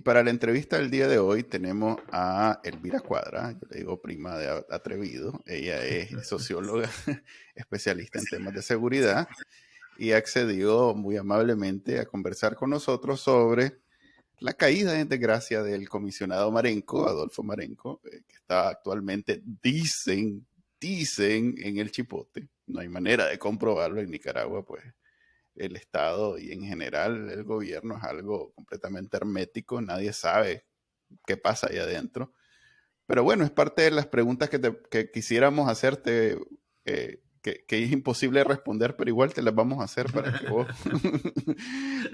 para la entrevista del día de hoy tenemos a Elvira Cuadra, yo le digo prima de Atrevido. Ella es socióloga, especialista en temas de seguridad y accedió muy amablemente a conversar con nosotros sobre la caída en desgracia del comisionado Marenco, Adolfo Marenco, que está actualmente, dicen en el Chipote. No hay manera de comprobarlo en Nicaragua, pues el Estado y en general el gobierno es algo completamente hermético, nadie sabe qué pasa ahí adentro. Pero bueno, es parte de las preguntas que quisiéramos hacerte, que es imposible responder, pero igual te las vamos a hacer para que vos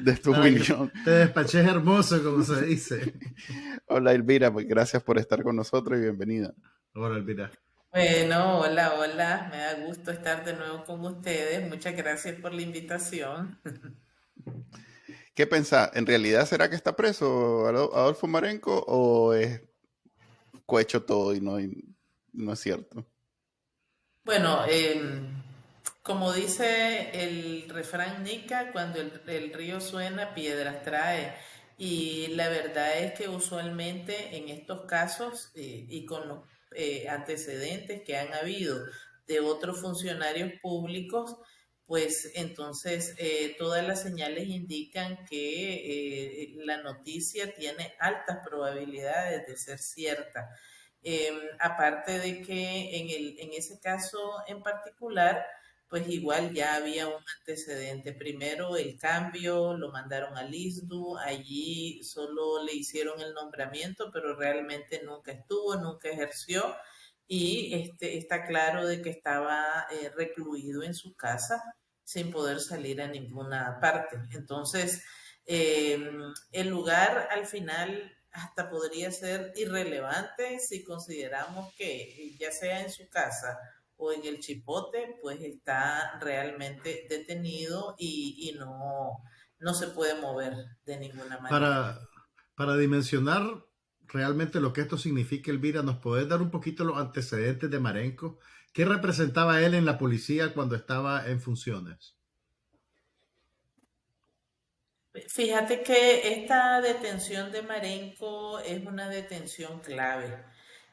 des tu Para que opinión. te despaches hermoso, como se dice. Hola Elvira, pues gracias por estar con nosotros y bienvenida. Ahora, Elvira. Bueno, hola, hola, me da gusto estar de nuevo con ustedes. Muchas gracias por la invitación. ¿Qué pensás? ¿En realidad será que está preso Adolfo Marenco o es cohecho todo y no es cierto? Bueno, como dice el refrán Nica, cuando el río suena, piedras trae. Y la verdad es que usualmente en estos casos y con los antecedentes que han habido de otros funcionarios públicos, pues entonces todas las señales indican que la noticia tiene altas probabilidades de ser cierta. Aparte de que en ese caso en particular, pues igual ya había un antecedente. Primero el cambio, lo mandaron al ISDU, allí solo le hicieron el nombramiento, pero realmente nunca estuvo, nunca ejerció y está claro de que estaba recluido en su casa sin poder salir a ninguna parte. Entonces, eh, el lugar al final hasta podría ser irrelevante si consideramos que ya sea en su casa o en el Chipote, pues está realmente detenido y no se puede mover de ninguna manera. Para, para dimensionar realmente lo que esto significa, Elvira, ¿nos podés dar un poquito los antecedentes de Marenco? ¿Qué representaba él en la policía cuando estaba en funciones? Fíjate que esta detención de Marenco es una detención clave.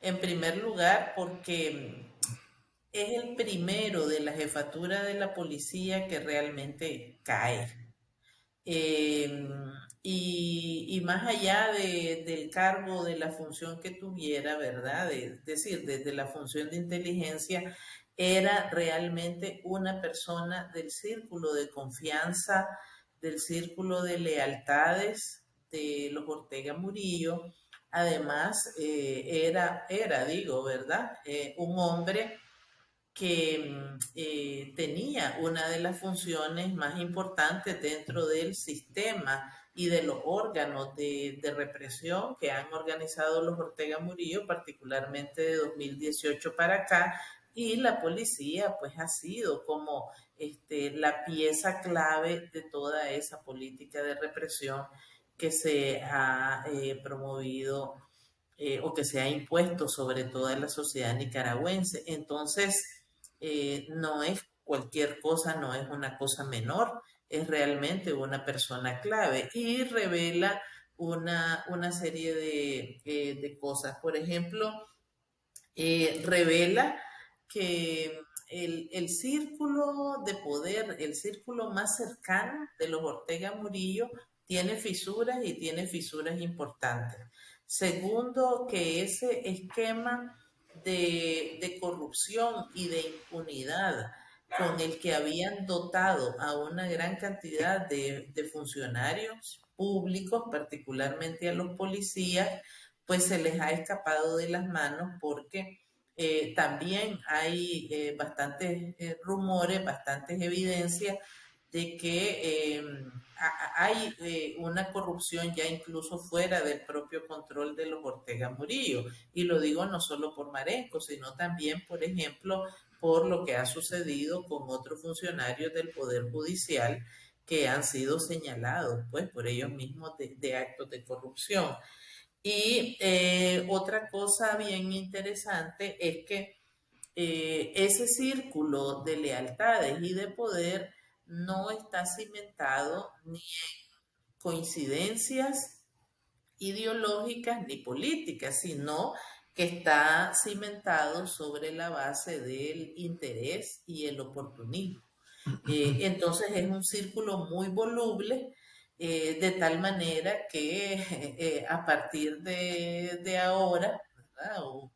En primer lugar, porque es el primero de la jefatura de la policía que realmente cae. Eh, y más allá del cargo, de la función que tuviera, ¿verdad? Es decir, desde la función de inteligencia, era realmente una persona del círculo de confianza, del círculo de lealtades de los Ortega Murillo. Además, digo, ¿verdad? Un hombre que tenía una de las funciones más importantes dentro del sistema y de los órganos de represión que han organizado los Ortega Murillo, particularmente de 2018 para acá, y la policía pues ha sido como la pieza clave de toda esa política de represión que se ha promovido o que se ha impuesto sobre toda la sociedad nicaragüense. Entonces, no es cualquier cosa, no es una cosa menor, es realmente una persona clave y revela una serie de cosas. Por ejemplo, revela que el círculo de poder, el círculo más cercano de los Ortega Murillo, tiene fisuras y tiene fisuras importantes. Segundo, que ese esquema de corrupción y de impunidad con el que habían dotado a una gran cantidad de funcionarios públicos, particularmente a los policías, pues se les ha escapado de las manos porque también hay bastantes rumores, bastantes evidencias de que hay una corrupción ya incluso fuera del propio control de los Ortega Murillo. Y lo digo no solo por Marenco, sino también, por ejemplo, por lo que ha sucedido con otros funcionarios del Poder Judicial que han sido señalados, pues, por ellos mismos de actos de corrupción. Y otra cosa bien interesante es que ese círculo de lealtades y de poder no está cimentado ni en coincidencias ideológicas ni políticas, sino que está cimentado sobre la base del interés y el oportunismo. Entonces es un círculo muy voluble, de tal manera que a partir de ahora, ¿verdad? O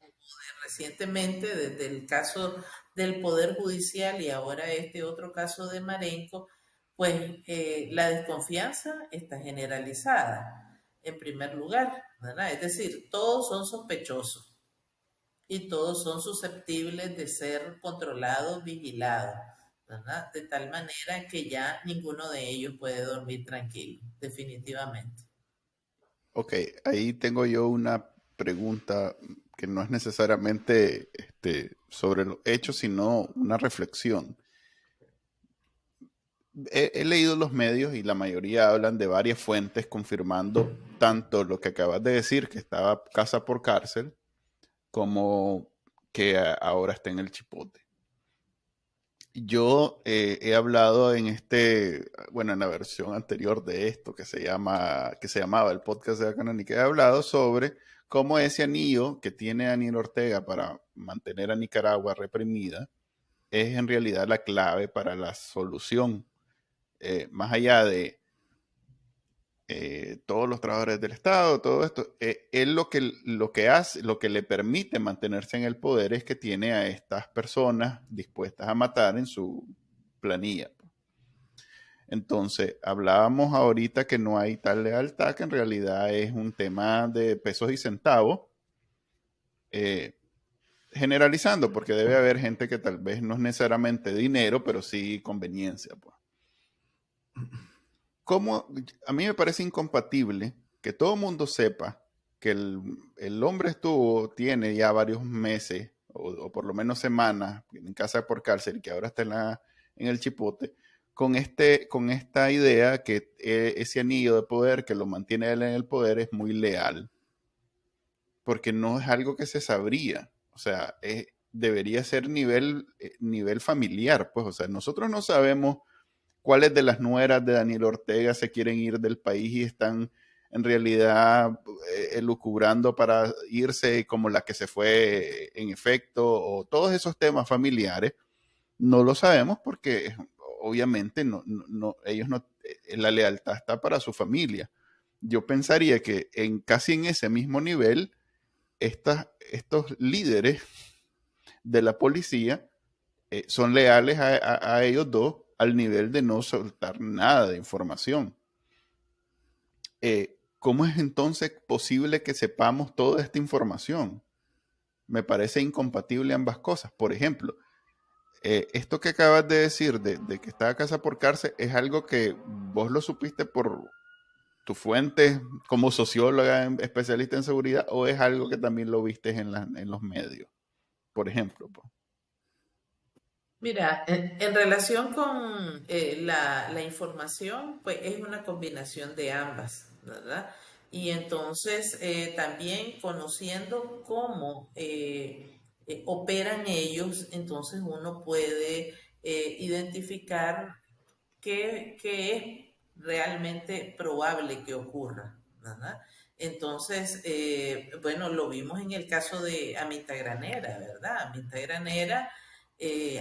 recientemente, desde el caso del Poder Judicial y ahora este otro caso de Marenco, pues la desconfianza está generalizada, en primer lugar, ¿verdad? Es decir, todos son sospechosos y todos son susceptibles de ser controlados, vigilados, ¿verdad? De tal manera que ya ninguno de ellos puede dormir tranquilo, definitivamente. Ok, ahí tengo yo una pregunta que no es necesariamente sobre los hechos, sino una reflexión. He leído los medios y la mayoría hablan de varias fuentes confirmando tanto lo que acabas de decir, que estaba casa por cárcel, como que ahora está en el Chipote. Yo he hablado bueno, en la versión anterior de esto que se llamaba el podcast de la Canónica, he hablado sobre cómo ese anillo que tiene Daniel Ortega para mantener a Nicaragua reprimida es en realidad la clave para la solución. Más allá de todos los trabajadores del Estado, todo esto, él lo que hace, lo que le permite mantenerse en el poder es que tiene a estas personas dispuestas a matar en su planilla. Entonces, hablábamos ahorita que no hay tal lealtad, que en realidad es un tema de pesos y centavos, eh, generalizando, porque debe haber gente que tal vez no es necesariamente dinero, pero sí conveniencia, pues. ¿Cómo? A mí me parece incompatible que todo el mundo sepa que el hombre tiene ya varios meses o por lo menos semanas en casa por cárcel y que ahora está en el Chipote, con esta idea que ese anillo de poder que lo mantiene él en el poder es muy leal, porque no es algo que se sabría, o sea, debería ser nivel familiar, pues, o sea, nosotros no sabemos cuáles de las nueras de Daniel Ortega se quieren ir del país y están en realidad elucubrando para irse, como la que se fue en efecto, o todos esos temas familiares. No lo sabemos porque obviamente ellos no, la lealtad está para su familia. Yo pensaría que casi en ese mismo nivel, estos líderes de la policía son leales a ellos dos al nivel de no soltar nada de información. ¿Cómo es entonces posible que sepamos toda esta información? Me parece incompatible ambas cosas. Por ejemplo, esto que acabas de decir de que está a casa por cárcel es algo que vos lo supiste por tu fuente como socióloga, especialista en seguridad, o es algo que también lo viste en los medios, por ejemplo. Pues. Mira, en relación con la información, pues es una combinación de ambas, ¿verdad? Y entonces también conociendo cómo operan ellos, entonces uno puede identificar qué es realmente probable que ocurra, ¿verdad? Entonces, bueno, lo vimos en el caso de Amita Granera, ¿verdad? Amita Granera,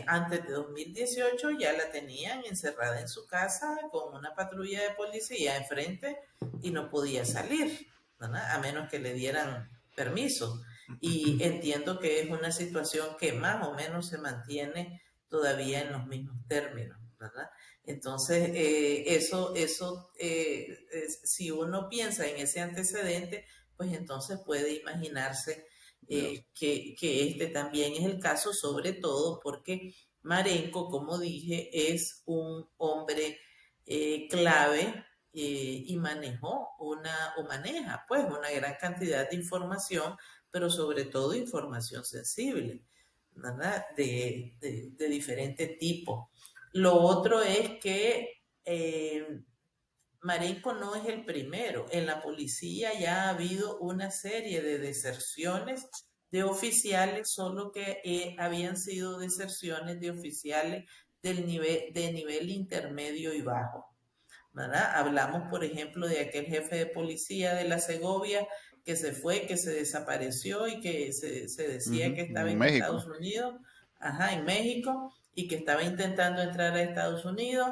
antes de 2018 ya la tenían encerrada en su casa con una patrulla de policía enfrente y no podía salir, ¿verdad? A menos que le dieran permiso. Y entiendo que es una situación que más o menos se mantiene todavía en los mismos términos, ¿verdad? Entonces, si uno piensa en ese antecedente, pues entonces puede imaginarse Yes. que este también es el caso, sobre todo porque Marenco, como dije, es un hombre clave y manejó o maneja pues una gran cantidad de información, pero sobre todo información sensible, ¿verdad? De diferente tipo. Lo otro es que Marenco no es el primero. En la policía ya ha habido una serie de deserciones de oficiales, solo que habían sido deserciones de oficiales de nivel intermedio y bajo. ¿verdad? Hablamos, por ejemplo, de aquel jefe de policía de la Segovia que se fue, que se desapareció y que se decía Ujú, que estaba en en Estados México. Unidos, ajá, en México, y que estaba intentando entrar a Estados Unidos.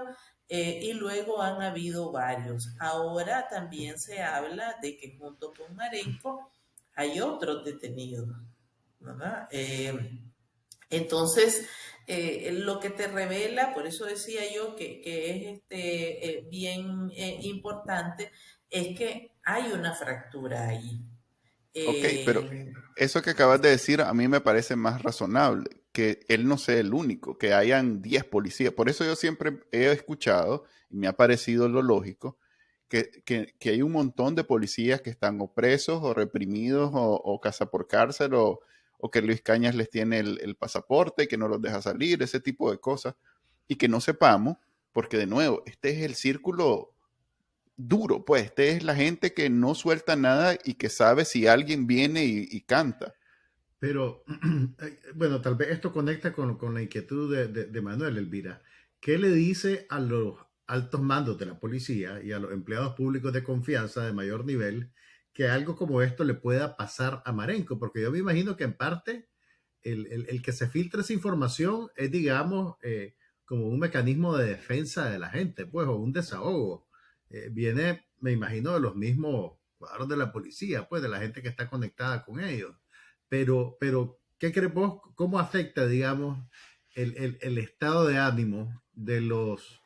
Y luego han habido varios. Ahora también se habla de que junto con Marenco hay otros detenidos, ¿verdad? Entonces, lo que te revela, por eso decía yo que es bien importante, es que hay una fractura ahí. Ok, pero Eh, eso que acabas de decir a mí me parece más razonable, que él no sea el único, que hayan 10 policías. Por eso yo siempre he escuchado, y me ha parecido lo lógico, que hay un montón de policías que están o presos o reprimidos o casa por cárcel o que Luis Cañas les tiene el pasaporte y que no los deja salir, ese tipo de cosas, y que no sepamos, porque de nuevo, este es el círculo duro, pues, esta es la gente que no suelta nada y que sabe si alguien viene y canta. Pero, bueno, tal vez esto conecta con la inquietud de Manuel, Elvira. ¿Qué le dice a los altos mandos de la policía y a los empleados públicos de confianza de mayor nivel que algo como esto le pueda pasar a Marenco? Porque yo me imagino que en parte el que se filtre esa información es, digamos, como un mecanismo de defensa de la gente, pues, o un desahogo. Viene, me imagino, de los mismos cuadros de la policía, pues, de la gente que está conectada con ellos. Pero, ¿qué crees vos? ¿Cómo afecta, digamos, el estado de ánimo de los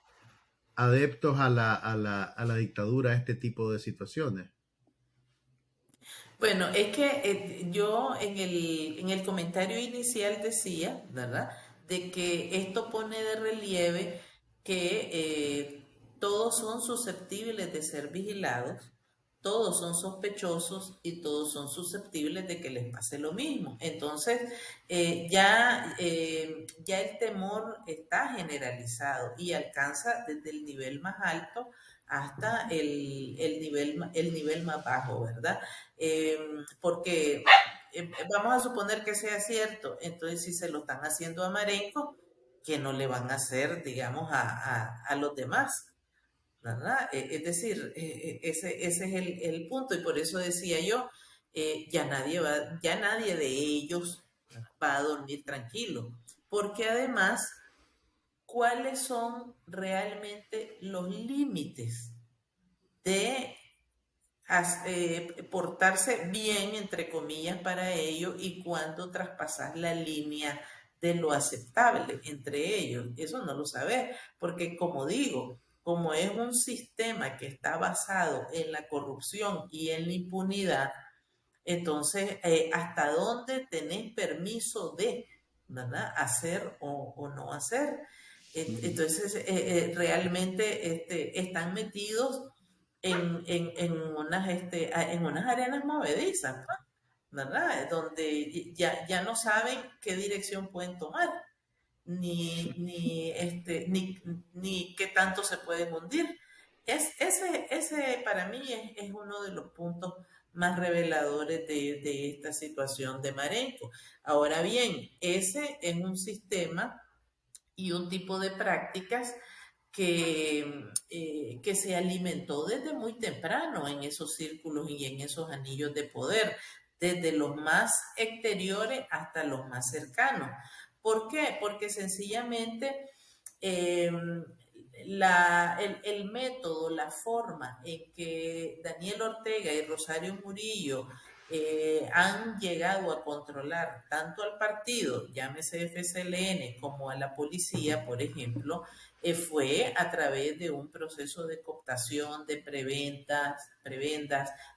adeptos a la dictadura a este tipo de situaciones? bueno, es que yo en el comentario inicial decía, ¿verdad? De que esto pone de relieve que todos son susceptibles de ser vigilados, todos son sospechosos y todos son susceptibles de que les pase lo mismo. Entonces, ya el temor está generalizado y alcanza desde el nivel más alto hasta el nivel más bajo, ¿verdad? Eh, Porque vamos a suponer que sea cierto, entonces si se lo están haciendo a Marenco, que no le van a hacer, digamos, a los demás, ¿verdad? Es decir, ese es el punto y por eso decía yo, ya nadie de ellos va a dormir tranquilo, porque además, ¿cuáles son realmente los límites de portarse bien, entre comillas, para ello y cuando traspasas la línea de lo aceptable entre ellos? Eso no lo sabes, porque como digo, como es un sistema que está basado en la corrupción y en la impunidad, entonces, ¿hasta dónde tenés permiso de, ¿verdad? Hacer o no hacer? Ujú. Entonces, realmente están metidos en unas arenas movedizas, pues, ¿verdad? Donde ya no saben qué dirección pueden tomar, ni qué tanto se pueden hundir. Ese para mí es uno de los puntos más reveladores de esta situación de Marenco. Ahora bien, ese es un sistema y un tipo de prácticas que se alimentó desde muy temprano en esos círculos y en esos anillos de poder, desde los más exteriores hasta los más cercanos. ¿Por qué? Porque sencillamente eh, el método, la forma en que Daniel Ortega y Rosario Murillo han llegado a controlar tanto al partido, llámese FCLN, como a la policía, por ejemplo, fue a través de un proceso de cooptación, de prebendas,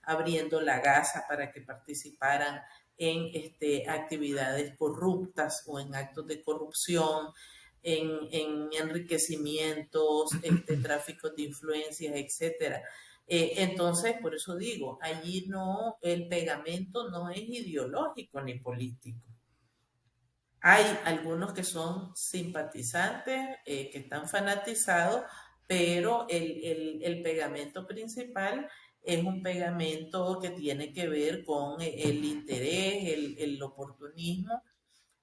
abriendo la gasa para que participaran en actividades corruptas o en actos de corrupción, en enriquecimientos, tráficos de influencias, etcétera. Entonces, por eso digo, allí no, el pegamento no es ideológico ni político. Hay algunos que son simpatizantes, que están fanatizados, pero el pegamento principal es un pegamento que tiene que ver con el interés, el oportunismo,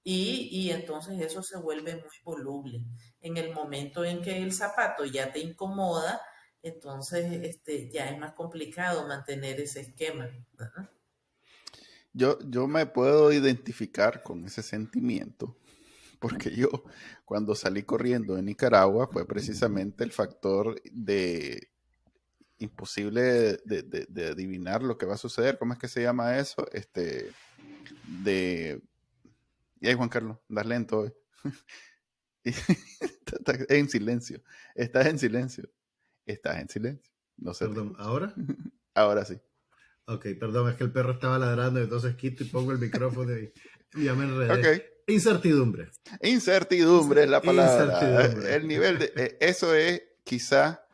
y entonces eso se vuelve muy voluble. En el momento en que el zapato ya te incomoda, entonces ya es más complicado mantener ese esquema, ¿verdad? Yo me puedo identificar con ese sentimiento, porque yo cuando salí corriendo de Nicaragua fue precisamente el factor de imposible de adivinar lo que va a suceder. ¿Cómo es que se llama eso? De... Y ahí, Juan Carlos, andas lento hoy. Estás en silencio. Estás en silencio. Estás en silencio. No se te Perdón, escucha. ¿ahora? Ahora sí. Ok, perdón, es que el perro estaba ladrando, entonces quito y pongo el micrófono y ya me enredé. Ok. Incertidumbre. Incertidumbre es la palabra. Incertidumbre. El nivel de... eso es quizá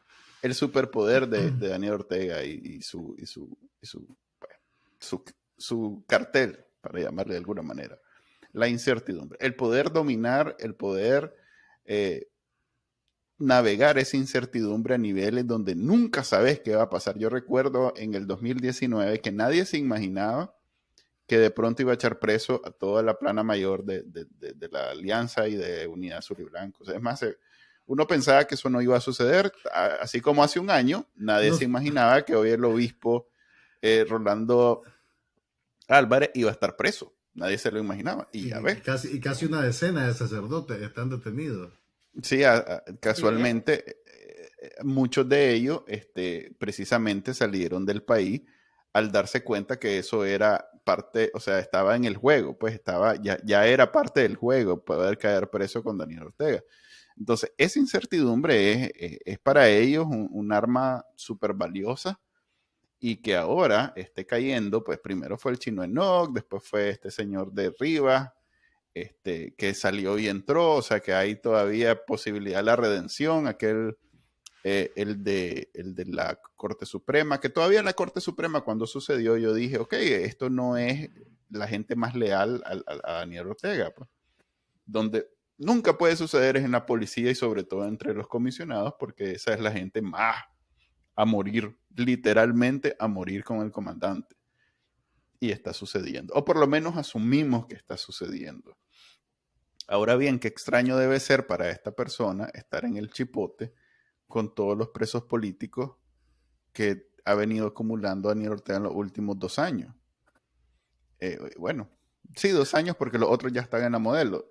el superpoder de Daniel Ortega bueno, su, su cartel, para llamarle de alguna manera. La incertidumbre. El poder dominar, el poder navegar esa incertidumbre a niveles donde nunca sabes qué va a pasar. Yo recuerdo en el 2019 que nadie se imaginaba que de pronto iba a echar preso a toda la plana mayor de la Alianza y de Unidad Sur y Blanco. O sea, es más, uno pensaba que eso no iba a suceder, así como hace un año, nadie No, se imaginaba que hoy el obispo Rolando Álvarez iba a estar preso. Nadie se lo imaginaba. Y ya ves. y casi una decena de sacerdotes están detenidos. Sí, Sí, casualmente, muchos de ellos precisamente salieron del país al darse cuenta que eso era parte, o sea, estaba en el juego, pues ya era parte del juego poder caer preso con Daniel Ortega. Entonces, esa incertidumbre es para ellos un arma súper valiosa y que ahora esté cayendo, pues primero fue el chino Enoch, después fue este señor de Rivas, que salió y entró, o sea que hay todavía posibilidad de la redención, el de la Corte Suprema, que todavía en la Corte Suprema cuando sucedió yo dije, ok, esto no es la gente más leal a Daniel Ortega, pues. Donde nunca puede suceder es en la policía y sobre todo entre los comisionados, porque esa es la gente más a morir, literalmente a morir con el comandante. Y está sucediendo, o por lo menos asumimos que está sucediendo. Ahora bien, qué extraño debe ser para esta persona estar en el chipote con todos los presos políticos que ha venido acumulando Daniel Ortega en los últimos 2 años. Bueno, sí, 2 años porque los otros ya están en la modelo.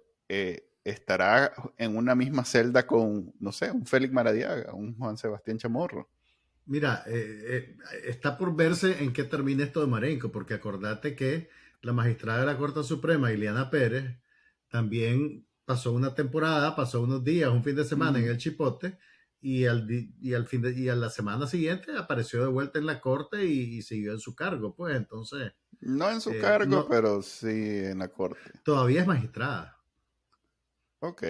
Estará en una misma celda con, no sé, un Félix Maradiaga, un Juan Sebastián Chamorro. Mira, está por verse en qué termina esto de Marenco, porque acordate que la magistrada de la Corte Suprema, Ileana Pérez, también pasó una temporada, pasó unos días, un fin de semana en el Chipote, y a la semana siguiente apareció de vuelta en la Corte y siguió en su cargo. Pues entonces, No en su cargo, no, pero sí en la corte. todavía es magistrada, Ok.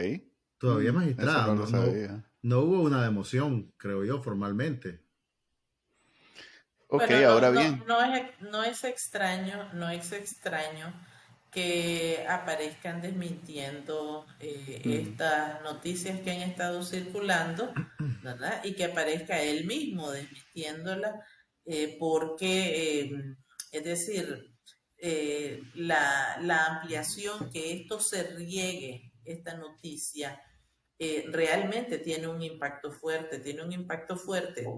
todavía es Eso magistrada, no lo sabía. no hubo una democión, creo yo, formalmente. Ok, bueno, ahora bien. no es extraño, no es extraño que aparezcan desmintiendo estas noticias que han estado circulando, ¿verdad? Y que aparezca él mismo desmintiéndolas, porque, es decir, la ampliación que esto se riegue, esta noticia, realmente tiene un impacto fuerte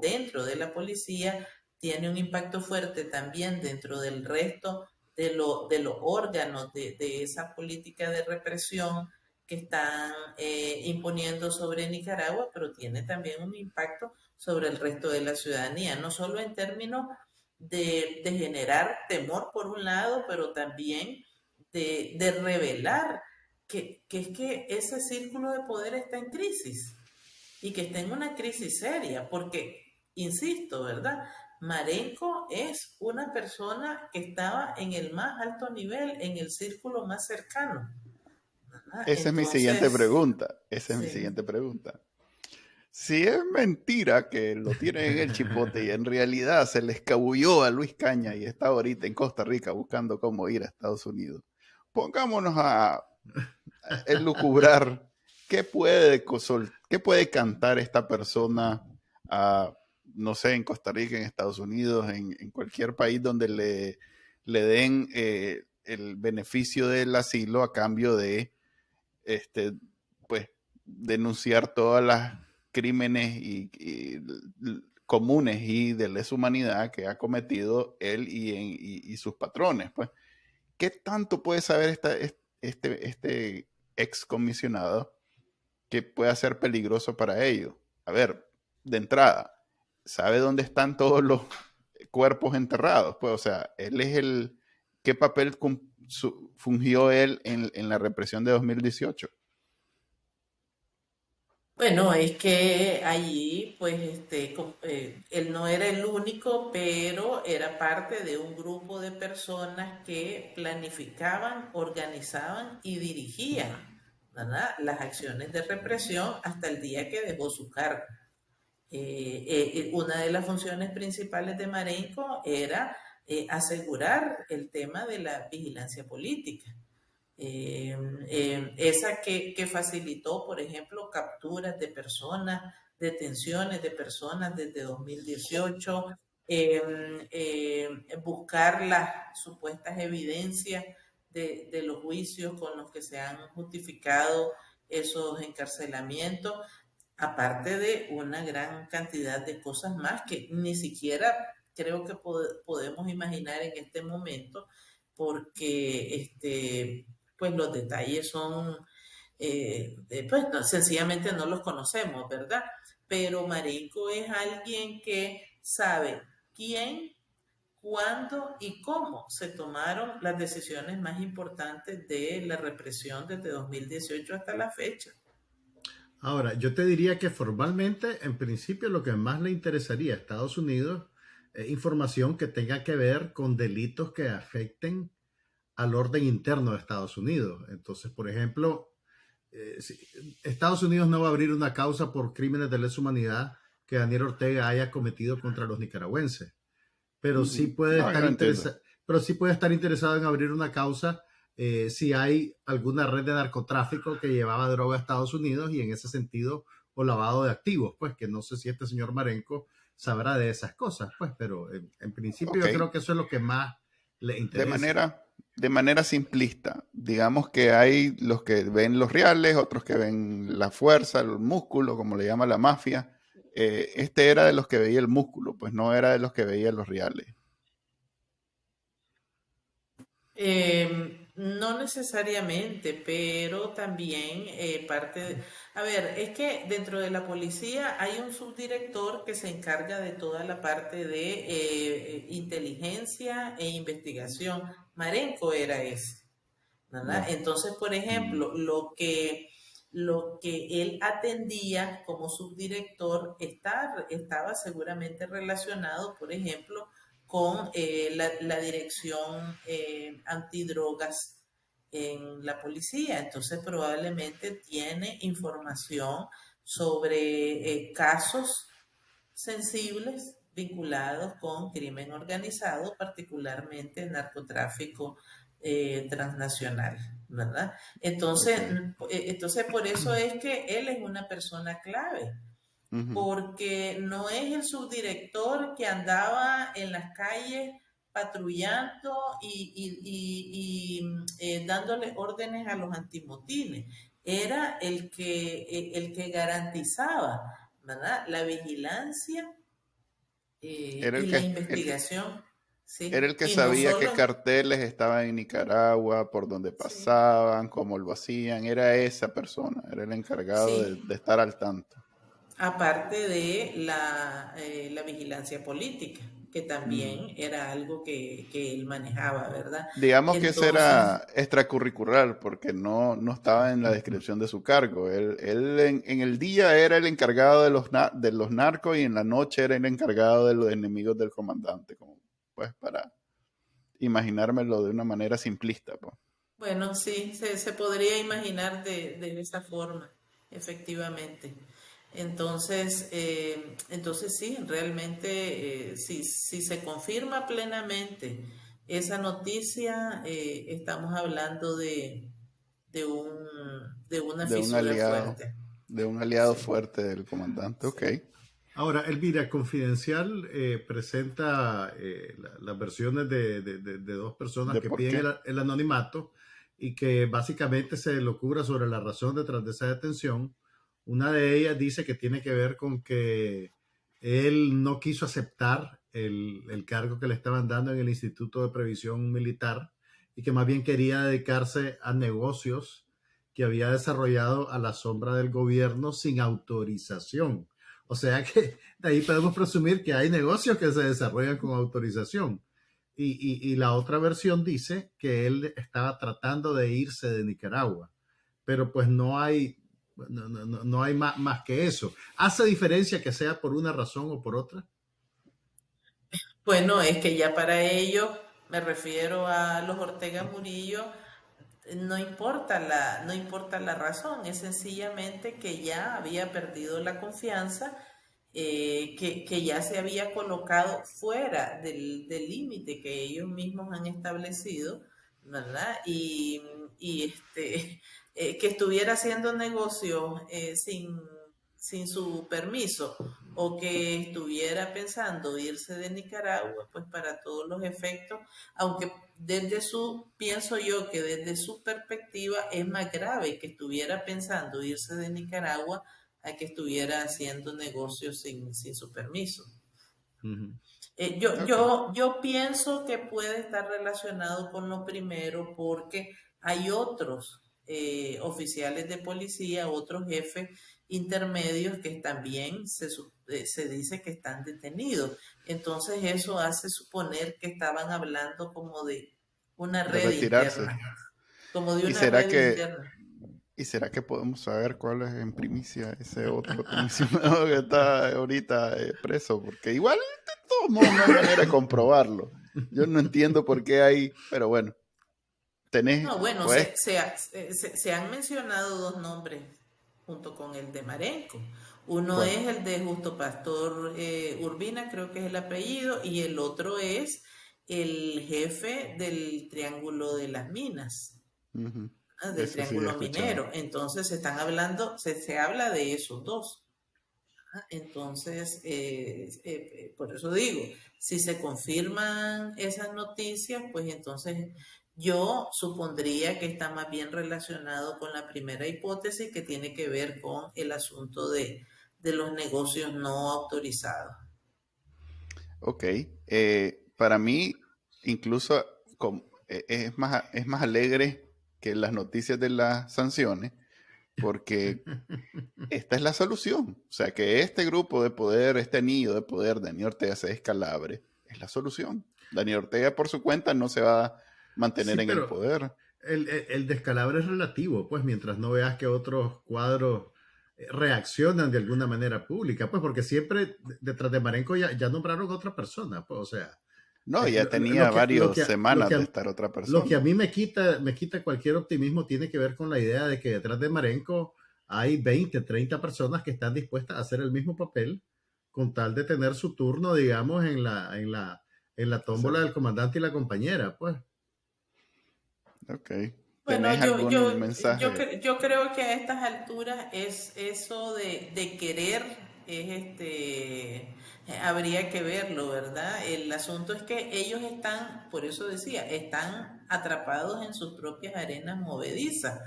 dentro de la policía, tiene un impacto fuerte también dentro del resto de los órganos de esa política de represión que están imponiendo sobre Nicaragua, pero tiene también un impacto sobre el resto de la ciudadanía, no solo en términos de generar temor por un lado, pero también de revelar que es que ese círculo de poder está en crisis y que está en una crisis seria, porque, insisto, ¿verdad? Marenco es una persona que estaba en el más alto nivel, en el círculo más cercano, ¿verdad? Esa es mi siguiente Entonces, pregunta. Esa es mi sí. siguiente pregunta. Si es mentira que lo tienen en el chipote y en realidad se le escabulló a Luis Caña y está ahorita en Costa Rica buscando cómo ir a Estados Unidos, pongámonos a elucubrar qué puede cantar esta persona a, no sé, en Costa Rica, en Estados Unidos, en cualquier país donde le den el beneficio del asilo a cambio de este, pues, denunciar todas las crímenes y comunes y de lesa humanidad que ha cometido él y sus patrones. Pues, ¿qué tanto puede saber este excomisionado que pueda ser peligroso para ellos? A ver, de entrada, ¿sabe dónde están todos los cuerpos enterrados? Pues, o sea, ¿qué papel fungió él en la represión de 2018? Bueno, es que allí, pues, él no era el único, pero era parte de un grupo de personas que planificaban, organizaban y dirigían, ¿verdad?, las acciones de represión hasta el día que dejó su cargo. Una de las funciones principales de Marenco era asegurar el tema de la vigilancia política. Esa que facilitó, por ejemplo, capturas de personas, detenciones de personas desde 2018, buscar las supuestas evidencias de los juicios con los que se han justificado esos encarcelamientos, aparte de una gran cantidad de cosas más que ni siquiera creo que podemos imaginar en este momento, porque pues los detalles son, pues no, sencillamente no los conocemos, ¿verdad? Pero Marenco es alguien que sabe quién, cuándo y cómo se tomaron las decisiones más importantes de la represión desde 2018 hasta la fecha. Ahora, yo te diría que formalmente, en principio, lo que más le interesaría a Estados Unidos es información que tenga que ver con delitos que afecten al orden interno de Estados Unidos. Entonces, por ejemplo, Estados Unidos no va a abrir una causa por crímenes de lesa humanidad que Daniel Ortega haya cometido contra los nicaragüenses, pero sí puede No, yo estar lo entiendo. pero sí puede estar interesado en abrir una causa si hay alguna red de narcotráfico que llevaba droga a Estados Unidos y en ese sentido, o lavado de activos, pues que no sé si este señor Marenco sabrá de esas cosas, pues, pero en principio Ok, yo creo que eso es lo que más le de interesa. manera simplista, digamos que hay los que ven los reales, otros que ven la fuerza, el músculo, como le llama la mafia. Este era de los que veía el músculo, pues no era de los que veía los reales. No necesariamente, pero también a ver, es que dentro de la policía hay un subdirector que se encarga de toda la parte de inteligencia e investigación. Marenco era ese, ¿verdad? Ya. Entonces, por Mm. ejemplo, lo que él atendía como subdirector estaba seguramente relacionado, por ejemplo, con la dirección antidrogas en la policía. Entonces, probablemente tiene información sobre casos sensibles vinculados con crimen organizado, particularmente narcotráfico transnacional, ¿verdad? Ok. Entonces, por eso es que él es una persona clave, Ujú. porque no es el subdirector que andaba en las calles patrullando y dándole órdenes a los antimotines. Era el que garantizaba, ¿verdad?, la vigilancia Era y la investigación, era ¿sí? el que Y no sabía qué solo, carteles estaban en Nicaragua, por dónde sí, pasaban, cómo lo hacían. Era esa persona, era el encargado sí, de estar al tanto. aparte de la vigilancia política, que Mm. también era algo que él manejaba, ¿verdad? Digamos que ese Entonces, era extracurricular, porque no estaba en la descripción de su cargo. Él en el día era el encargado de los narcos y en la noche era el encargado de los enemigos del comandante, como pues para imaginármelo de una manera simplista, pues. bueno, sí, se podría imaginar de esa forma, efectivamente. Entonces sí, realmente, si se confirma plenamente esa noticia, estamos hablando de un, de una De fisura fuerte. un aliado Sí, fuerte del comandante, ok. sí, Ahora, Elvira, Confidencial presenta las versiones de dos personas ¿De que por piden qué? el anonimato y que básicamente se locura sobre la razón detrás de esa detención. Una de ellas dice que tiene que ver con que él no quiso aceptar el cargo que le estaban dando en el Instituto de Previsión Militar y que más bien quería dedicarse a negocios que había desarrollado a la sombra del gobierno sin autorización. O sea que de ahí podemos presumir que hay negocios que se desarrollan con autorización. Y la otra versión dice que él estaba tratando de irse de Nicaragua, pero pues no hay más que eso. ¿Hace diferencia que sea por una razón o por otra? Bueno, es que ya para ellos, me refiero a los Ortega Murillo, no importa la razón, es sencillamente que ya había perdido la confianza, que ya se había colocado fuera del límite que ellos mismos han establecido, ¿verdad? Que estuviera haciendo negocios sin su permiso o que estuviera pensando irse de Nicaragua, pues para todos los efectos, aunque pienso yo que desde su perspectiva es más grave que estuviera pensando irse de Nicaragua a que estuviera haciendo negocios sin su permiso. Ujú. Ok. Yo pienso que puede estar relacionado con lo primero porque hay otros oficiales de policía, otros jefes intermedios que también se dice que están detenidos. Entonces eso hace suponer que estaban hablando como de una De red retirarse. interna, como de ¿Y una será red que, interna. y será que podemos saber cuál es en primicia ese otro comisionado que está ahorita preso? Porque igual, de todos modos, no hay manera de comprobarlo. Yo no entiendo por qué hay, pero bueno, tenés, No, bueno, pues, se han mencionado dos nombres junto con el de Marenco. Uno ¿cuál? es el de Justo Pastor Urbina, creo que es el apellido, y el otro es el jefe del Triángulo de las Minas, Ujú. del Eso sí he Triángulo escuchado. Minero. Entonces se están hablando, se habla de esos dos. Entonces, por eso digo, si se confirman esas noticias, pues entonces yo supondría que está más bien relacionado con la primera hipótesis que tiene que ver con el asunto de los negocios no autorizados. Ok. Para mí, incluso es más alegre que las noticias de las sanciones, porque esta es la solución. O sea, que este grupo de poder, este anillo de poder de Daniel Ortega se descalabre, es la solución. Daniel Ortega por su cuenta no se va a Sí, mantener en el pero poder. el descalabro es relativo, pues mientras no veas que otros cuadros reaccionan de alguna manera pública, pues porque siempre detrás de Marenco ya nombraron otra persona, pues o sea, No, eh, ya lo, lo tenía que, lo, varias que, lo, semanas que, de a- estar otra lo que a persona. mí me quita cualquier optimismo tiene que ver con la idea de que detrás de Marenco hay 20, 30 personas que están dispuestas a hacer el mismo papel con tal de tener su turno, digamos, en la tómbola Exacto. del comandante y la compañera, pues. Ok. Bueno, ¿Tenés algún mensaje? yo creo que a estas alturas es eso de querer, habría que verlo, ¿verdad? El asunto es que ellos están, por eso decía, están atrapados en sus propias arenas movedizas,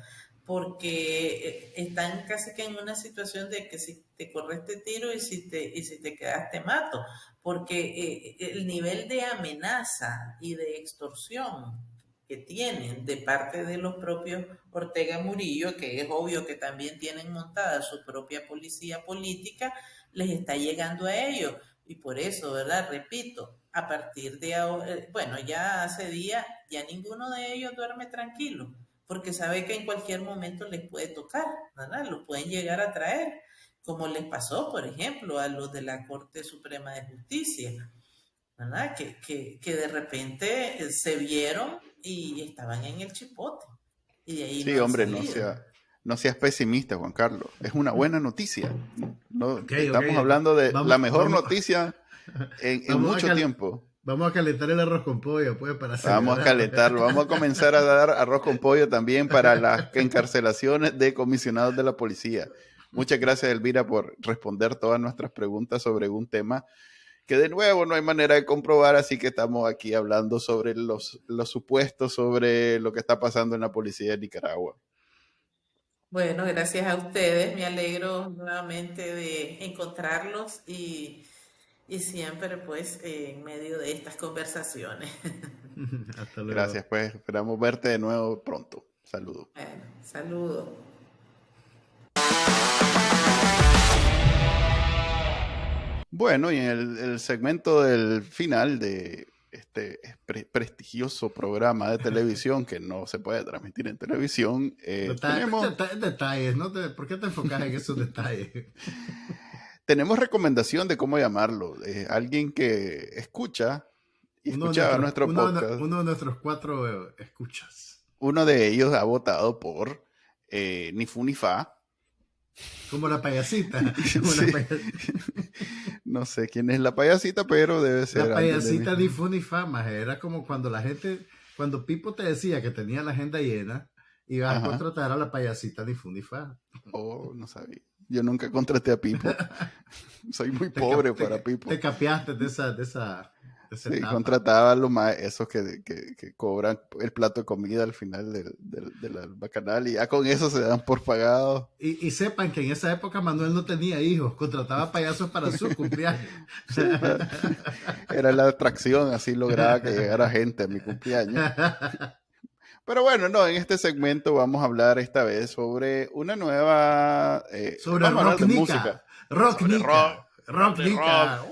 porque están casi que en una situación de que si te corres tiro y si te quedas te mato, porque el nivel de amenaza y de extorsión que tienen de parte de los propios Ortega Murillo, que es obvio que también tienen montada su propia policía política, les está llegando a ellos. Y por eso, ¿verdad? Repito, a partir de ahora, bueno, ya hace días, ya ninguno de ellos duerme tranquilo, porque sabe que en cualquier momento les puede tocar, ¿verdad? Los pueden llegar a traer, como les pasó, por ejemplo, a los de la Corte Suprema de Justicia, ¿verdad? Que de repente se vieron y estaban en el chipote y de ahí no Sí, han hombre, salido. no seas pesimista, Juan Carlos. Es una buena noticia. No, Ok, ok. estamos hablando de la Vamos, mamos vamos, noticia en vamos mucho tiempo. vamos a calentar el arroz con pollo, pues, para Vamos a celebrar. calentarlo. Vamos a comenzar a dar arroz con pollo también para las encarcelaciones de comisionados de la policía. Muchas gracias, Elvira, por responder todas nuestras preguntas sobre un tema que de nuevo no hay manera de comprobar, así que estamos aquí hablando sobre los supuestos, sobre lo que está pasando en la policía de Nicaragua. Bueno, gracias a ustedes, me alegro nuevamente de encontrarlos y siempre pues en medio de estas conversaciones. Hasta luego. Gracias, pues esperamos verte de nuevo pronto. Saludos. Bueno, saludos. Bueno, y en el segmento del final de este prestigioso programa de televisión que no se puede transmitir en televisión, Detalles, ¿no? ¿Por qué te enfocas en esos detalles? tenemos recomendación de cómo llamarlo. Alguien que escucha y escuchaba nuestro podcast. Uno de nuestros 4 escuchas. Uno de ellos ha votado por Ni Fu Ni Fa. Como la payasita. Sí. La payasita. No sé quién es la payasita, pero debe ser. La payasita ni fu ni fa, maje. Era como cuando la gente, cuando Pipo te decía que tenía la agenda llena, ibas a contratar a la payasita ni fu ni fa. Oh, no sabía. Yo nunca contraté a Pipo. Soy muy pobre para Pipo. Te capeaste de esa sí, etapa. contrataba a los más esos que cobran el plato de comida al final del bacanal y ya con eso se dan por pagado. Y sepan que en esa época Manuel no tenía hijos, contrataba payasos para su cumpleaños. Sí, era la atracción, así lograba que llegara gente a mi cumpleaños. Pero bueno, no, en este segmento vamos a hablar esta vez sobre una nueva... sobre rock de música. Rock Nica.